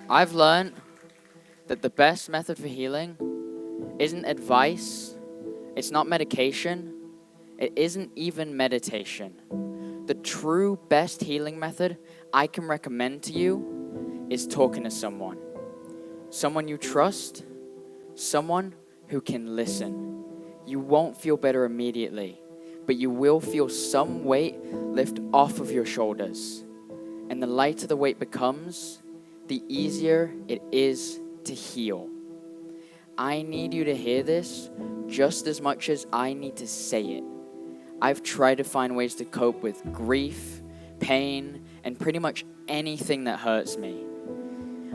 I've learned that the best method for healing isn't advice, it's not medication, it isn't even meditation. The true best healing method I can recommend to you is talking to someone. Someone you trust, someone who can listen. You won't feel better immediately, but you will feel some weight lift off of your shoulders. And the lighter the weight becomes, the easier it is to heal. I need you to hear this just as much as I need to say it. I've tried to find ways to cope with grief, pain, and pretty much anything that hurts me.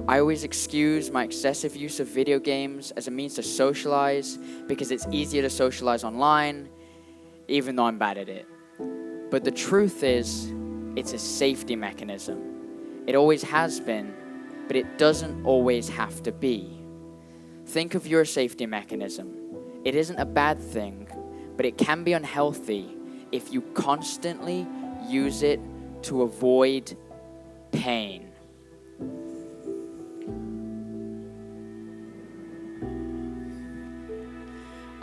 I always excuse my excessive use of video games as a means to socialize because it's easier to socialize online, even though I'm bad at it. But the truth is, it's a safety mechanism. It always has been, but it doesn't always have to be. Think of your safety mechanism. It isn't a bad thing, but it can be unhealthy if you constantly use it to avoid pain.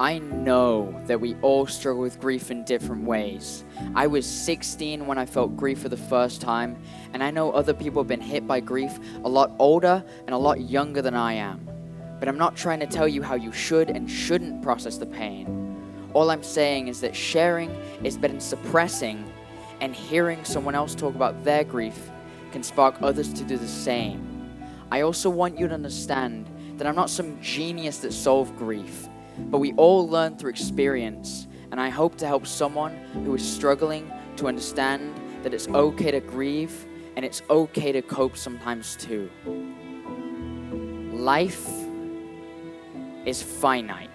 I know that we all struggle with grief in different ways. I was 16 when I felt grief for the first time, and I know other people have been hit by grief a lot older and a lot younger than I am. But I'm not trying to tell you how you should and shouldn't process the pain. All I'm saying is that sharing is better than suppressing, and hearing someone else talk about their grief can spark others to do the same. I also want you to understand that I'm not some genius that solved grief, but we all learn through experience, and I hope to help someone who is struggling to understand that it's okay to grieve and it's okay to cope sometimes too. Life is finite,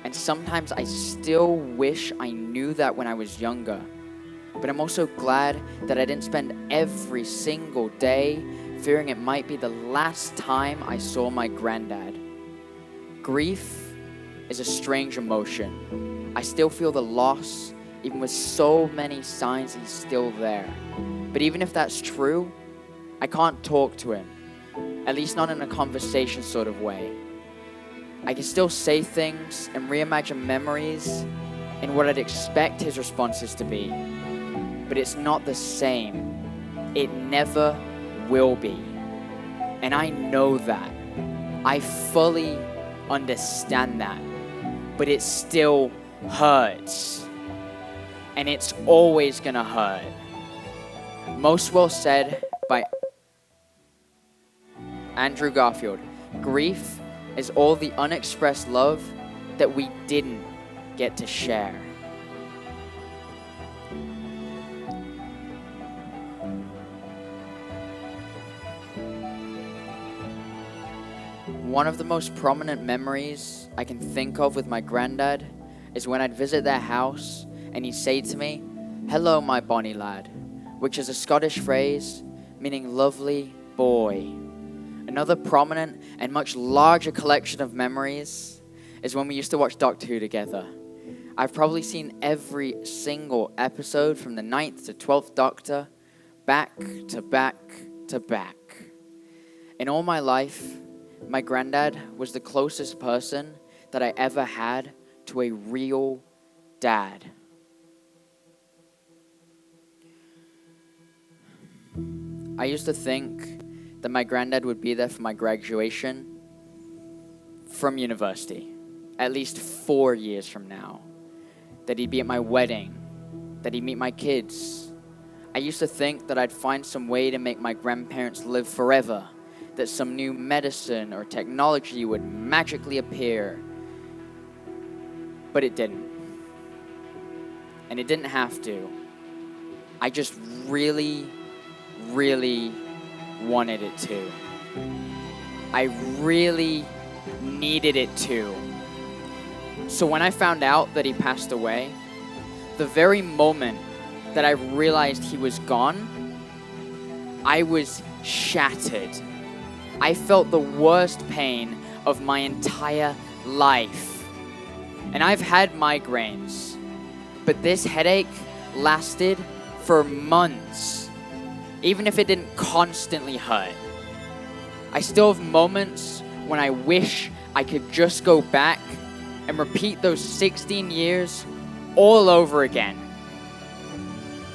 and sometimes I still wish I knew that when I was younger, but I'm also glad that I didn't spend every single day fearing it might be the last time I saw my granddad. Grief is a strange emotion. I still feel the loss, even with so many signs he's still there. But even if that's true, I can't talk to him, at least not in a conversation sort of way. I can still say things and reimagine memories in what I'd expect his responses to be, but it's not the same. It never will be. And I know that. I fully understand that. But it still hurts. And it's always gonna hurt. Most well said by Andrew Garfield, grief is all the unexpressed love that we didn't get to share. One of the most prominent memories I can think of with my granddad is when I'd visit their house and he'd say to me, "Hello, my bonny lad," which is a Scottish phrase meaning lovely boy. Another prominent and much larger collection of memories is when we used to watch Doctor Who together. I've probably seen every single episode from the 9th to 12th Doctor, back to back to back. In all my life, my granddad was the closest person that I ever had to a real dad. I used to think that my granddad would be there for my graduation from university, at least 4 years from now. That he'd be at my wedding, that he'd meet my kids. I used to think that I'd find some way to make my grandparents live forever, that some new medicine or technology would magically appear. But it didn't. And it didn't have to. I just really, really wanted it to. I really needed it to. So when I found out that he passed away, the very moment that I realized he was gone, I was shattered. I felt the worst pain of my entire life. And I've had migraines, but this headache lasted for months, even if it didn't constantly hurt. I still have moments when I wish I could just go back and repeat those 16 years all over again.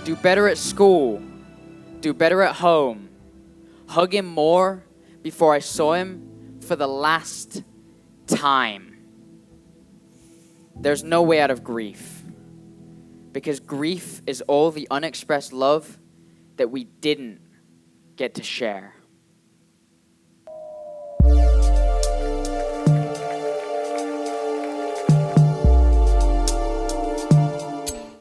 Do better at school. Do better at home. Hug him more before I saw him for the last time. There's no way out of grief, because grief is all the unexpressed love that we didn't get to share.